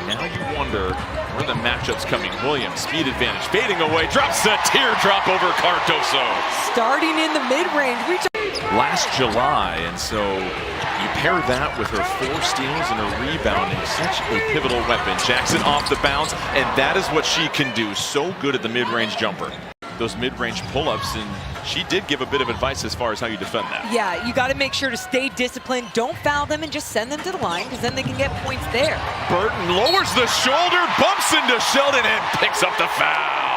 Now you wonder where the matchup's coming. Williams, speed advantage, fading away, drops a teardrop over Cardoso. Starting in the mid-range. Last July, and so you pair that with her 4 steals and her rebounding, such a pivotal weapon. Jackson off the bounce, and that is what she can do. So good at the mid-range jumper. Those mid-range pull-ups, and she did give a bit of advice as far as how you defend that. Yeah, you got to make sure to stay disciplined. Don't foul them and just send them to the line, because then they can get points there. Burton lowers the shoulder, bumps into Sheldon, and picks up the foul.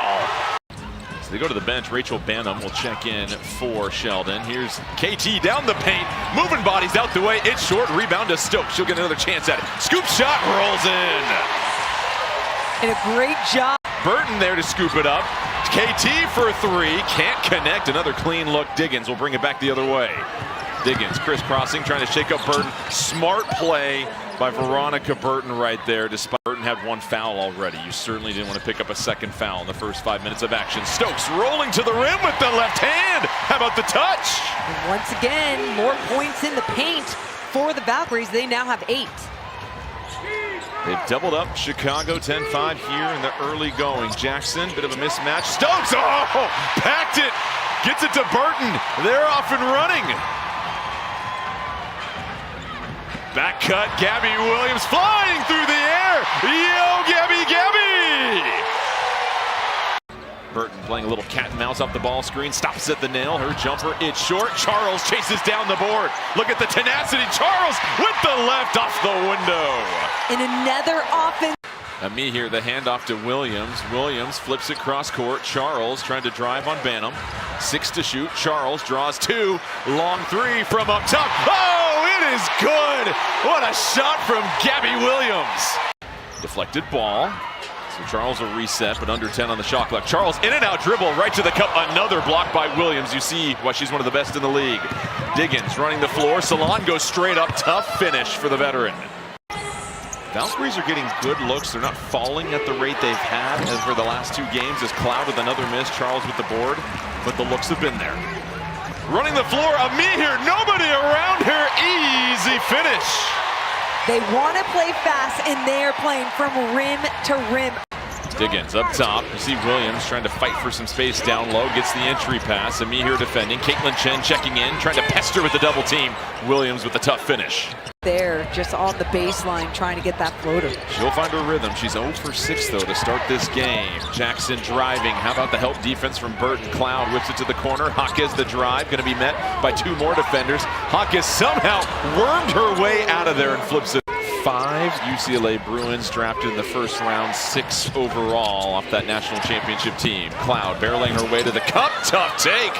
So they go to the bench. Rachel Banham will check in for Sheldon. Here's KT down the paint, moving bodies out the way. It's short, rebound to Stokes. She'll get another chance at it. Scoop shot rolls in. And a great job. Burton there to scoop it up. KT for 3, can't connect. Another clean look. Diggins will bring it back the other way. Diggins crisscrossing, trying to shake up Burton. Smart play by Veronica Burton right there. Despite Burton had 1 foul already, you certainly didn't want to pick up a second foul in the first 5 minutes of action. Stokes rolling to the rim with the left hand. How about the touch? And once again, more points in the paint for the Valkyries. They now have 8. They've doubled up Chicago 10-5 here in the early going. Jackson, bit of a mismatch. Stokes, oh, packed it. Gets it to Burton. They're off and running. Back cut, Gabby Williams flying through the air. Yo, Gabby! Burton playing a little cat and mouse off the ball screen. Stops at the nail. Her jumper, it's short. Charles chases down the board. Look at the tenacity. Charles with the left off the window. And another offense. Me here, the handoff to Williams. Williams flips it cross court. Charles trying to drive on Banham. 6 to shoot. Charles draws 2. Long 3 from up top. Oh, it is good. What a shot from Gabby Williams. Deflected ball. So Charles will reset, but under 10 on the shot clock. Charles in and out dribble right to the cup. Another block by Williams. You see why she's one of the best in the league. Diggins running the floor. Salon goes straight up. Tough finish for the veteran. Valkyries are getting good looks. They're not falling at the rate they've had over the last 2 games. As Cloud with another miss, Charles with the board, but the looks have been there. Running the floor, Ami here, nobody around her, easy finish. They want to play fast, and they're playing from rim to rim. Diggins up top. You see Williams trying to fight for some space down low. Gets the entry pass. Ami here defending. Caitlin Chen checking in, trying to pester with the double team. Williams with the tough finish. There, just on the baseline, trying to get that floater. She'll find her rhythm. She's 0 for 6, though, to start this game. Jackson driving. How about the help defense from Burton? Cloud whips it to the corner. Hawkes the drive. Going to be met by 2 more defenders. Hawkes somehow wormed her way out of there and flips it. 5 UCLA Bruins drafted in the first round, 6 overall off that national championship team. Cloud barreling her way to the cup. Tough take.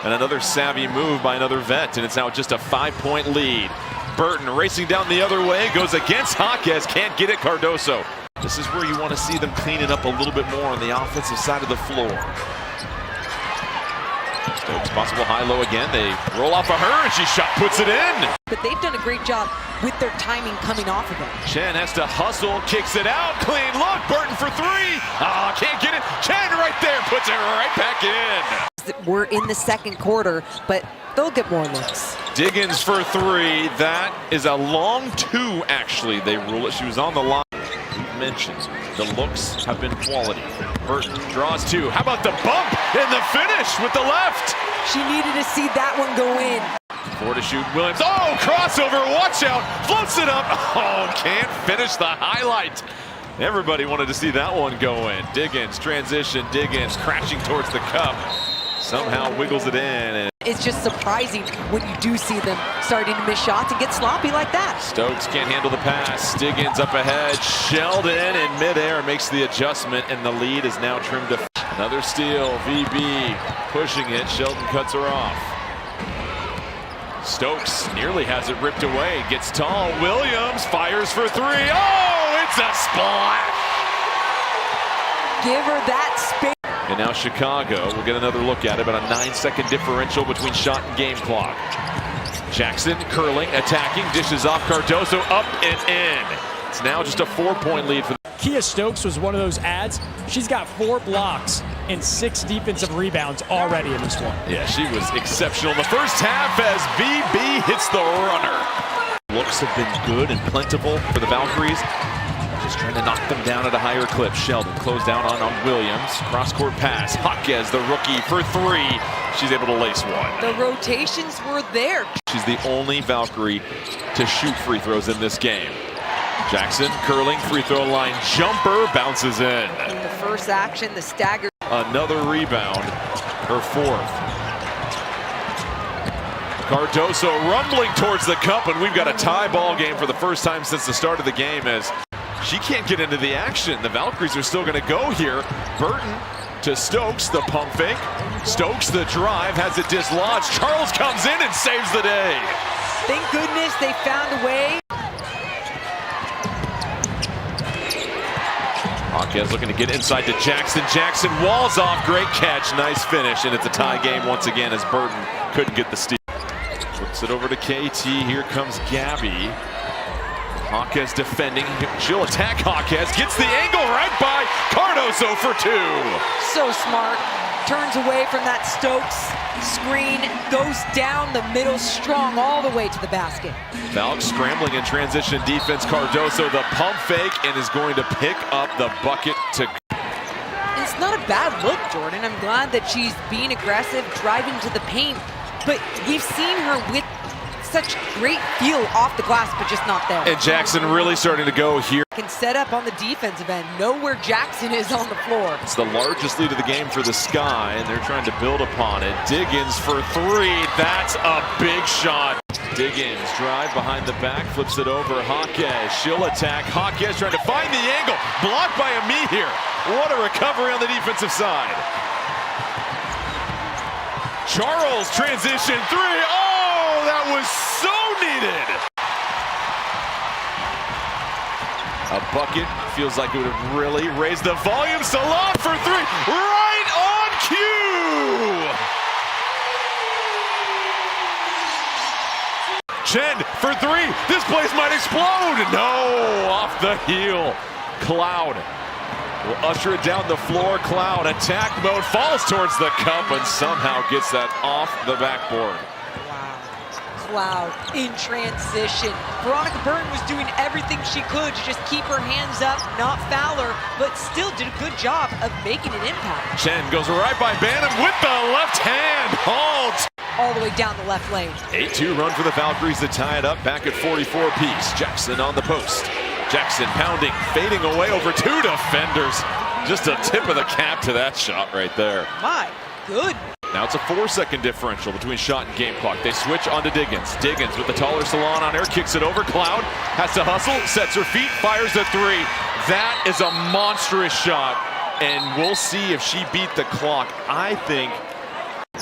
And another savvy move by another vet, and it's now just a 5-point lead. Burton racing down the other way, goes against Hawkes, can't get it. Cardoso. This is where you want to see them clean it up a little bit more on the offensive side of the floor. Stokes, possible high-low again. They roll off of her, and she puts it in. But they've done a great job with their timing coming off of it. Chen has to hustle, kicks it out, clean look. Burton for 3. Ah, can't get it. Chen right there, puts it right back in. We're in the second quarter, but they'll get more looks. Diggins for 3. That is a long 2, actually. They rule it. She was on the line. We've mentioned the looks have been quality. Burton draws 2. How about the bump and the finish with the left? She needed to see that one go in. 4 to shoot. Williams. Oh, crossover. Watch out. Floats it up. Oh, can't finish the highlight. Everybody wanted to see that one go in. Diggins, transition. Diggins crashing towards the cup. Somehow wiggles it in. And it's just surprising when you do see them starting to miss shots and get sloppy like that. Stokes can't handle the pass. Diggins up ahead. Sheldon in midair makes the adjustment, and the lead is now trimmed to another steal. VB pushing it. Sheldon cuts her off. Stokes nearly has it ripped away. Gets tall. Williams fires for 3. Oh, it's a splash. Give her that space. And now Chicago will get another look at it, about a 9-second differential between shot and game clock. Jackson curling, attacking, dishes off Cardoso, up and in. It's now just a 4-point lead for the Kia Stokes was one of those ads. She's got 4 blocks and 6 defensive rebounds already in this one. Yeah, she was exceptional in the first half as VB hits the runner. Looks have been good and plentiful for the Valkyries. Just trying to knock them down at a higher clip. Sheldon closed down on Williams. Cross-court pass. Jaquez, the rookie, for three. She's able to lace one. The rotations were there. She's the only Valkyrie to shoot free throws in this game. Jackson curling, free throw line jumper, bounces in. The first action, the stagger. Another rebound, her fourth. Cardoso rumbling towards the cup, and we've got a tie ball game for the first time since the start of the game as she can't get into the action. The Valkyries are still going to go here. Burton to Stokes, the pump fake. Stokes, the drive, has it dislodged. Charles comes in and saves the day. Thank goodness they found a way. Jaquez looking to get inside to Jackson. Jackson walls off. Great catch. Nice finish. And it's a tie game once again as Burton couldn't get the steal. Flips it over to KT. Here comes Gabby. Jaquez defending. She'll attack Jaquez. Gets the angle right by Cardoso for two. So smart. Turns away from that Stokes screen. Goes down the middle strong all the way to the basket. Valk scrambling in transition defense. Cardoso the pump fake and is going to pick up the bucket to... It's not a bad look, Jordan. I'm glad that she's being aggressive, driving to the paint. But we've seen her with such great feel off the glass, but just not there. And Jackson really starting to go here. Can set up on the defensive end. Know where Jackson is on the floor. It's the largest lead of the game for the Sky, and they're trying to build upon it. Diggins for three. That's a big shot. Diggins drive behind the back, flips it over. Jaquez, she'll attack. Jaquez trying to find the angle. Blocked by Ami here. What a recovery on the defensive side. Charles transition three. Oh, that was so needed. A bucket feels like it would have really raised the volume. Salon for three. Right on cue. Chen for three. This place might explode. No, off the heel. Cloud will usher it down the floor. Cloud, attack mode, falls towards the cup and somehow gets that off the backboard. Wow. Cloud in transition. Veronica Burton was doing everything she could to just keep her hands up, not foul her, but still did a good job of making an impact. Chen goes right by Banham with the left hand. Halt! All the way down the left lane. 8-2 run for the Valkyries to tie it up back at 44 apiece. Jackson on the post. Jackson pounding, fading away over two defenders. Just a tip of the cap to that shot right there. My good. Now it's a 4-second differential between shot and game clock. They switch onto Diggins. Diggins with the taller Salon on her, kicks it over. Cloud has to hustle, sets her feet, fires a three. That is a monstrous shot, and we'll see if she beat the clock. I think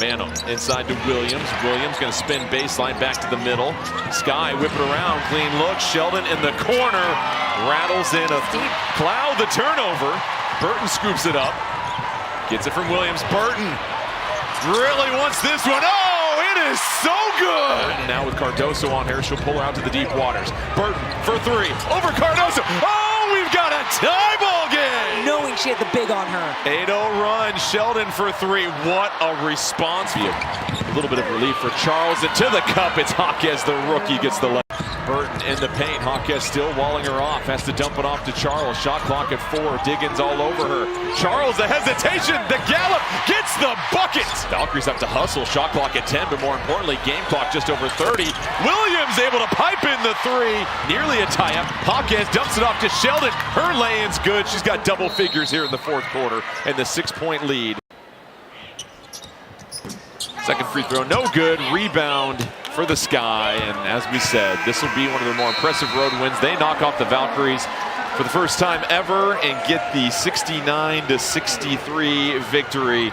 Banham inside to Williams. Williams going to spin baseline back to the middle. Sky whip it around, clean look. Sheldon in the corner, rattles in a Cloud the turnover. Burton scoops it up, gets it from Williams. Burton really wants this one. Oh, it is so good. And now with Cardoso on her, she'll pull her out to the deep waters. Burton for three, over Cardoso. Oh, we've got a tie ball game. Knowing she had the big on her. 8-0 run, Sheldon for three. What a response. A little bit of relief for Charles, and to the cup, it's Jaquez, the rookie, gets the left. Burton in the paint. Jaquez still walling her off. Has to dump it off to Charles. Shot clock at 4. Diggins all over her. Charles, the hesitation. The gallop gets the bucket. Valkyries have to hustle. Shot clock at 10, but more importantly, game clock just over 30. Williams able to pipe in the three. Nearly a tie-up. Jaquez dumps it off to Sheldon. Her lay-in's good. She's got double figures here in the fourth quarter and the 6-point lead. Second free throw, no good. Rebound for the Sky, and as we said, this will be one of their more impressive road wins. They knock off the Valkyries for the first time ever and get the 69-63 victory